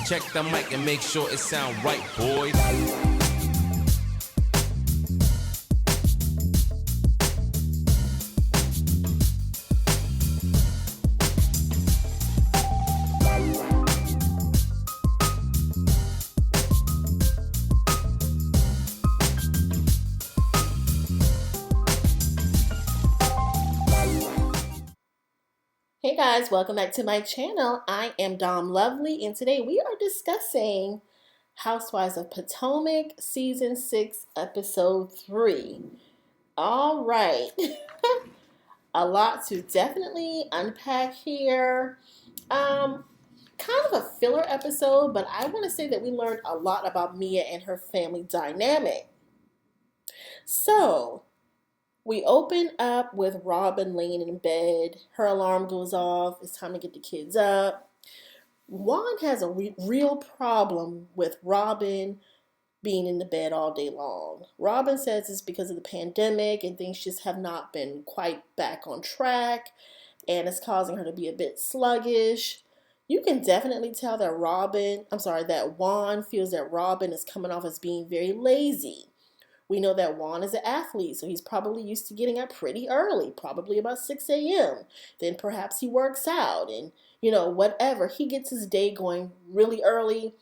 Check the mic and make sure it sound right, boys. Hey guys, welcome back to my channel. I am Dom Lovely, and today we are discussing Housewives of Potomac, Season 6, Episode 3. All right, a lot to definitely unpack here. Kind of a filler episode, but I want to say that we learned a lot about Mia and her family dynamic. So, we open up with Robin laying in bed. Her alarm goes off. It's time to get the kids up. Juan has a real problem with Robin being in the bed all day long. Robin says it's because of the pandemic and things just have not been quite back on track, and it's causing her to be a bit sluggish. You can definitely tell that Juan feels that Robin is coming off as being very lazy. We know that Juan is an athlete, so he's probably used to getting up pretty early, probably about 6 a.m. Then perhaps he works out and, whatever. He gets his day going really early,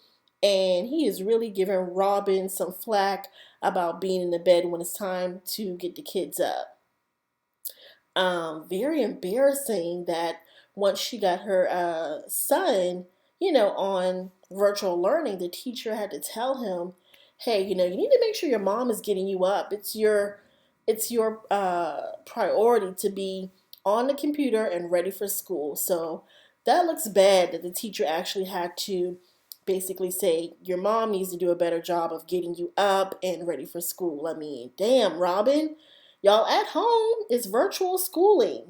and he is really giving Robin some flack about being in the bed when it's time to get the kids up. Very embarrassing that once she got her son, on virtual learning, the teacher had to tell him, hey, you need to make sure your mom is getting you up. It's your priority to be on the computer and ready for school. So that looks bad that the teacher actually had to basically say your mom needs to do a better job of getting you up and ready for school. I mean, damn, Robin, y'all at home, it's virtual schooling,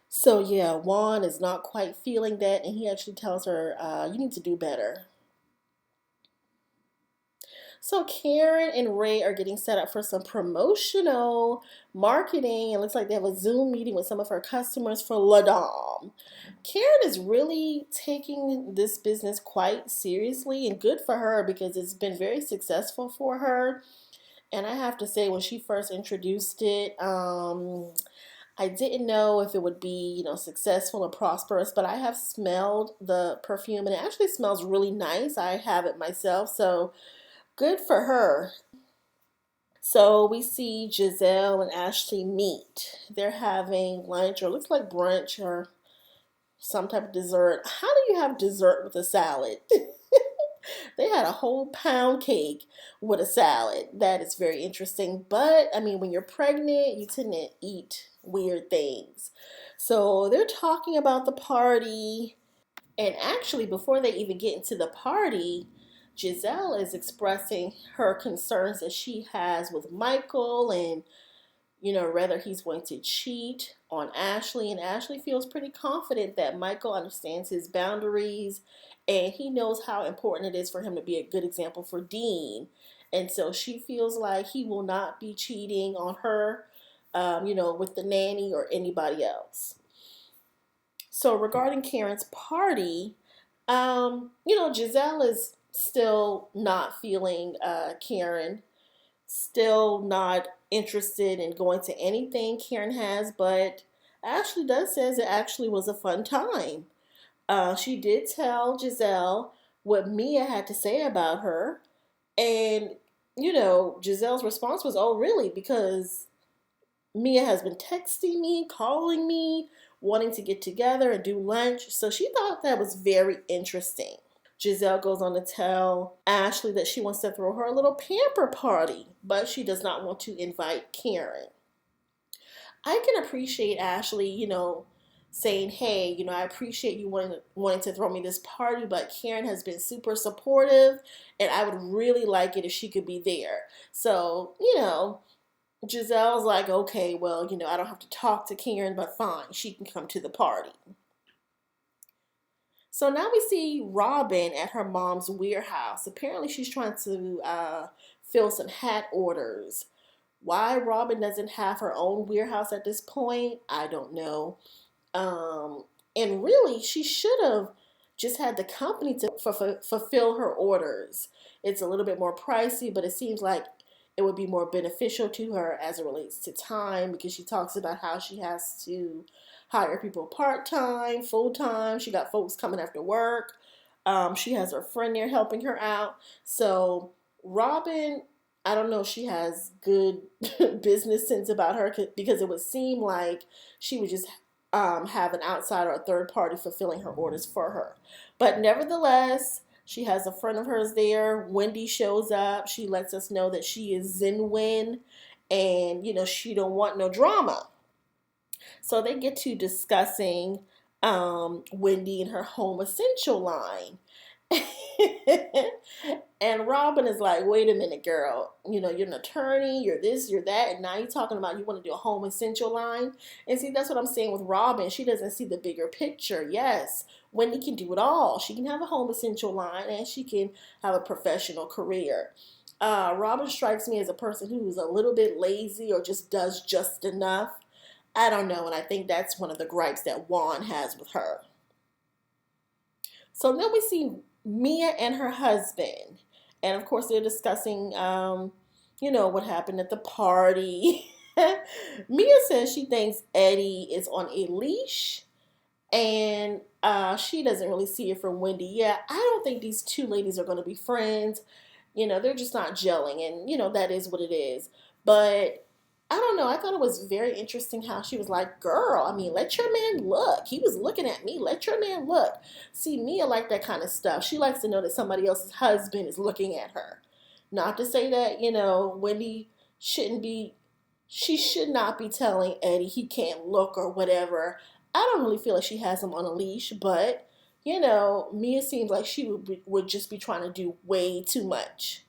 So yeah, Juan is not quite feeling that, and he actually tells her, you need to do better. So Karen and Ray are getting set up for some promotional marketing. It looks like they have a Zoom meeting with some of her customers for La Dame. Karen is really taking this business quite seriously, and good for her because it's been very successful for her. And I have to say, when she first introduced it, I didn't know if it would be, successful and prosperous, but I have smelled the perfume and it actually smells really nice. I have it myself, so good for her. So we see Giselle and Ashley meet. They're having lunch, or looks like brunch, or some type of dessert. How do you have dessert with a salad? They had a whole pound cake with a salad. That is very interesting. But, when you're pregnant, you tend to eat weird things. So they're talking about the party. And actually, before they even get into the party, Giselle is expressing her concerns that she has with Michael and, whether he's going to cheat on Ashley. And Ashley feels pretty confident that Michael understands his boundaries and he knows how important it is for him to be a good example for Dean. And so she feels like he will not be cheating on her, with the nanny or anybody else. So regarding Karen's party, Giselle is still not feeling Karen, still not interested in going to anything Karen has, but Ashley does says it actually was a fun time. She did tell Giselle what Mia had to say about her, and Giselle's response was, oh really, because Mia has been texting me, calling me, wanting to get together and do lunch, so she thought that was very interesting. Giselle goes on to tell Ashley that she wants to throw her a little pamper party, but she does not want to invite Karen. I can appreciate Ashley, saying, hey, I appreciate you wanting to throw me this party, but Karen has been super supportive, and I would really like it if she could be there. So, Giselle's like, okay, well, I don't have to talk to Karen, but fine, she can come to the party. So now we see Robin at her mom's warehouse. Apparently she's trying to fill some hat orders. Why Robin doesn't have her own warehouse at this point, I don't know. And really, she should have just had the company to fulfill her orders. It's a little bit more pricey, but it seems like it would be more beneficial to her as it relates to time, because she talks about how she has to hire people part-time, full-time. She got folks coming after work. She has her friend there helping her out. So Robin, I don't know if she has good business sense about her, because it would seem like she would just have an outsider or third party fulfilling her orders for her. But nevertheless, she has a friend of hers there. Wendy shows up. She lets us know that she is Zinwin, and she don't want no drama. So they get to discussing Wendy and her home essential line. And Robin is like, wait a minute, girl. You're an attorney, you're this, you're that, and now you're talking about you want to do a home essential line. And see, that's what I'm saying with Robin. She doesn't see the bigger picture. Yes, Wendy can do it all. She can have a home essential line, and she can have a professional career. Robin strikes me as a person who's a little bit lazy or just does just enough. I don't know, and I think that's one of the gripes that Juan has with her. So then we see Mia and her husband. And of course, they're discussing, what happened at the party. Mia says she thinks Eddie is on a leash, and she doesn't really see it from Wendy. Yeah, I don't think these two ladies are going to be friends. They're just not gelling, and, that is what it is. But I don't know. I thought it was very interesting how she was like, girl, let your man look. He was looking at me. Let your man look. See, Mia like that kind of stuff. She likes to know that somebody else's husband is looking at her. Not to say that, Wendy she should not be telling Eddie he can't look or whatever. I don't really feel like she has him on a leash, but, Mia seems like she would just be trying to do way too much.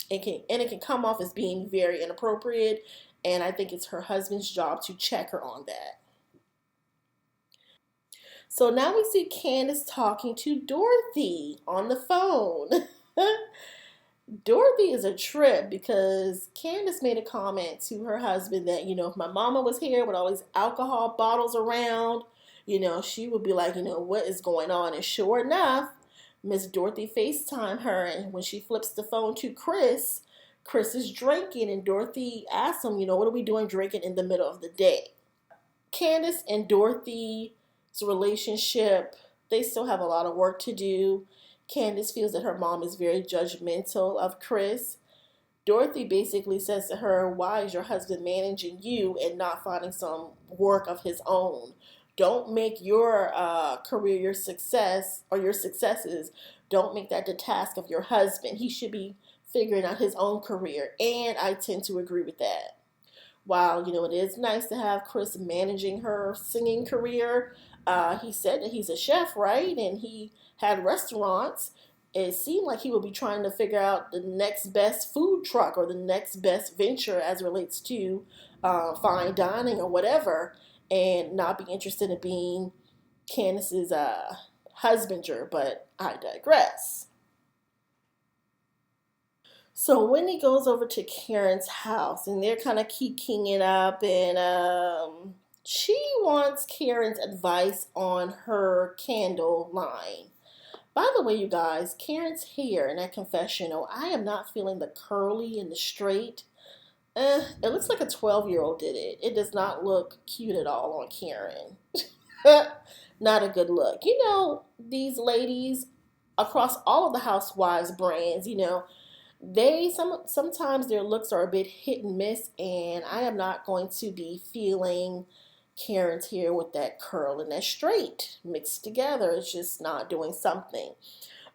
It can come off as being very inappropriate. And I think it's her husband's job to check her on that. So now we see Candace talking to Dorothy on the phone. Dorothy is a trip because Candace made a comment to her husband that, if my mama was here with all these alcohol bottles around, she would be like, what is going on? And sure enough, Miss Dorothy FaceTime her, and when she flips the phone to Chris is drinking, and Dorothy asks him, what are we doing drinking in the middle of the day? Candace and Dorothy's relationship, they still have a lot of work to do. Candace feels that her mom is very judgmental of Chris. Dorothy basically says to her, why is your husband managing you and not finding some work of his own? Don't make your career your success, or your successes, don't make that the task of your husband. He should be figuring out his own career, and I tend to agree with that. While, it is nice to have Chris managing her singing career, he said that he's a chef, right? And he had restaurants. It seemed like he would be trying to figure out the next best food truck or the next best venture as it relates to fine dining or whatever, and not be interested in being Candace's husbander, but I digress. So Wendy goes over to Karen's house, and they're kind of kikiing it up, and she wants Karen's advice on her candle line. By the way, you guys, Karen's hair in that confessional, I am not feeling the curly and the straight. It looks like a 12-year-old did it. It does not look cute at all on Karen. Not a good look. These ladies across all of the Housewives brands, sometimes their looks are a bit hit and miss, and I am not going to be feeling Karen's hair with that curl and that straight mixed together. It's just not doing something.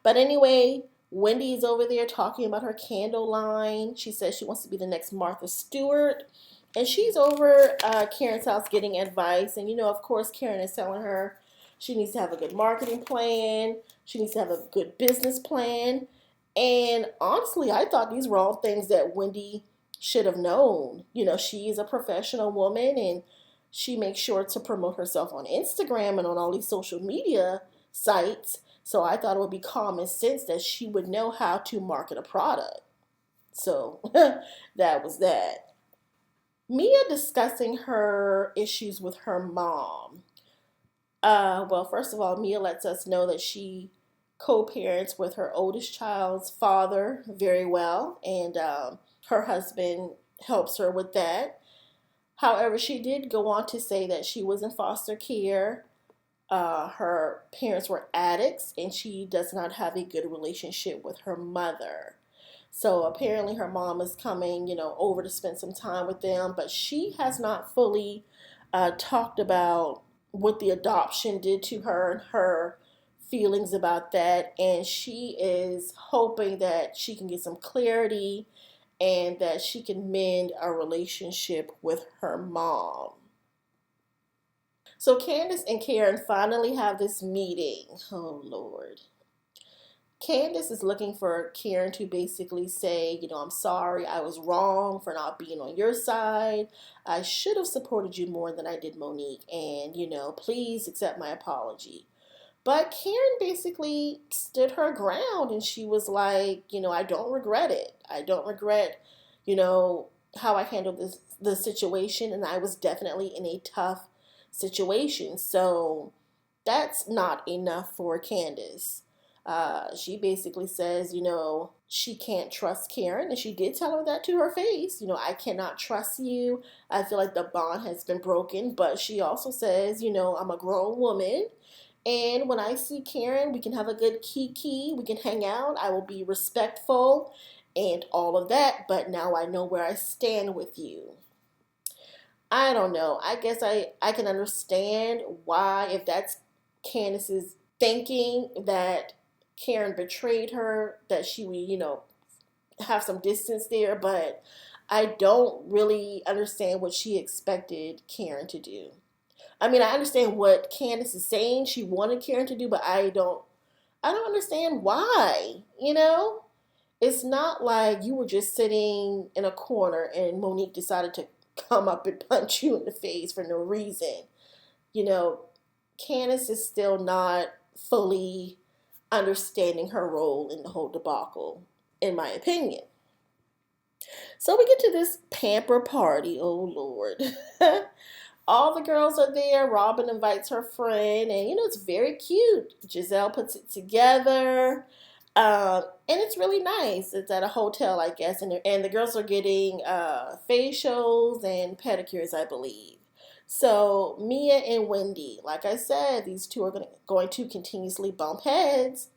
But anyway, Wendy's over there talking about her candle line. She says she wants to be the next Martha Stewart, and she's over Karen's house getting advice. And of course, Karen is telling her she needs to have a good marketing plan. She needs to have a good business plan. And honestly, I thought these were all things that Wendy should have known. She is a professional woman, and she makes sure to promote herself on Instagram and on all these social media sites. So I thought it would be common sense that she would know how to market a product. So that was that. Mia discussing her issues with her mom. Well, first of all, Mia lets us know that she co-parents with her oldest child's father very well, and her husband helps her with that. However, she did go on to say that she was in foster care. Her parents were addicts, and she does not have a good relationship with her mother. So apparently, her mom is coming, over to spend some time with them, but she has not fully talked about what the adoption did to her and her feelings about that. And she is hoping that she can get some clarity and that she can mend a relationship with her mom. So Candace and Karen finally have this meeting. Oh, Lord. Candace is looking for Karen to basically say, I'm sorry, I was wrong for not being on your side. I should have supported you more than I did Monique. And, please accept my apology. But Karen basically stood her ground and she was like, I don't regret it. I don't regret, how I handled the situation. And I was definitely in a tough situation. So that's not enough for Candace. She basically says, she can't trust Karen. And she did tell her that to her face. I cannot trust you. I feel like the bond has been broken. But she also says, I'm a grown woman. And when I see Karen, we can have a good kiki. We can hang out. I will be respectful and all of that. But now I know where I stand with you. I don't know. I guess I can understand why, if that's Candace's thinking, that Karen betrayed her, that she would, have some distance there. But I don't really understand what she expected Karen to do. I mean, I understand what Candace is saying she wanted Karen to do, but I don't understand why, It's not like you were just sitting in a corner and Monique decided to come up and punch you in the face for no reason. Candace is still not fully understanding her role in the whole debacle, in my opinion. So we get to this pamper party. Oh, Lord. All the girls are there. Robin invites her friend, and it's very cute. Giselle puts it together, and it's really nice. It's at a hotel, I guess, and the girls are getting facials and pedicures, I believe. So Mia and Wendy, like I said, these two are going to continuously bump heads.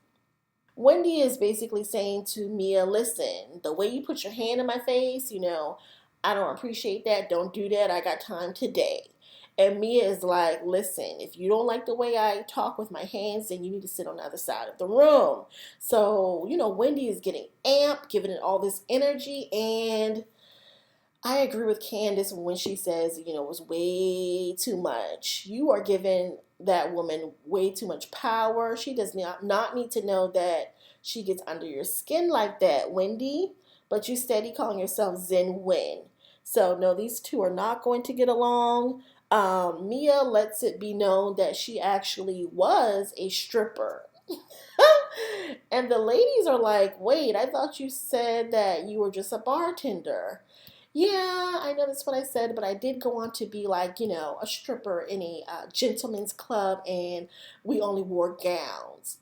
Wendy is basically saying to Mia, listen, the way you put your hand in my face, I don't appreciate that. Don't do that. I got time today. And Mia is like, listen, if you don't like the way I talk with my hands, then you need to sit on the other side of the room. So, Wendy is getting amped, giving it all this energy. And I agree with Candace when she says, it was way too much. You are giving that woman way too much power. She does not need to know that she gets under your skin like that, Wendy. But you steady calling yourself Zen Wen. So, no, these two are not going to get along. Mia lets it be known that she actually was a stripper. And the ladies are like, wait, I thought you said that you were just a bartender. Yeah, I know that's what I said, but I did go on to be like, a stripper in a gentleman's club, and we only wore gowns.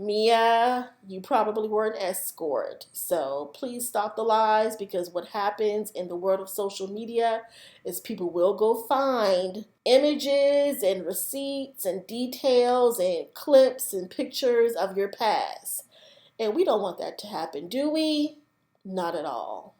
Mia, you probably were an escort. So please stop the lies, because what happens in the world of social media is people will go find images and receipts and details and clips and pictures of your past. And we don't want that to happen, do we? Not at all.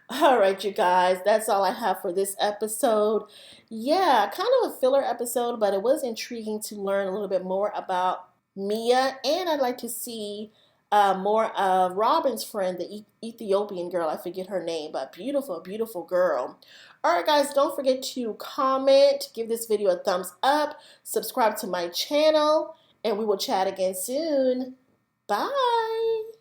All right, you guys, that's all I have for this episode. Yeah, kind of a filler episode, but it was intriguing to learn a little bit more about Mia, and I'd like to see more of Robin's friend, the Ethiopian girl. I forget her name, but beautiful, beautiful girl. All right, guys, don't forget to comment, give this video a thumbs up, subscribe to my channel, and we will chat again soon. Bye.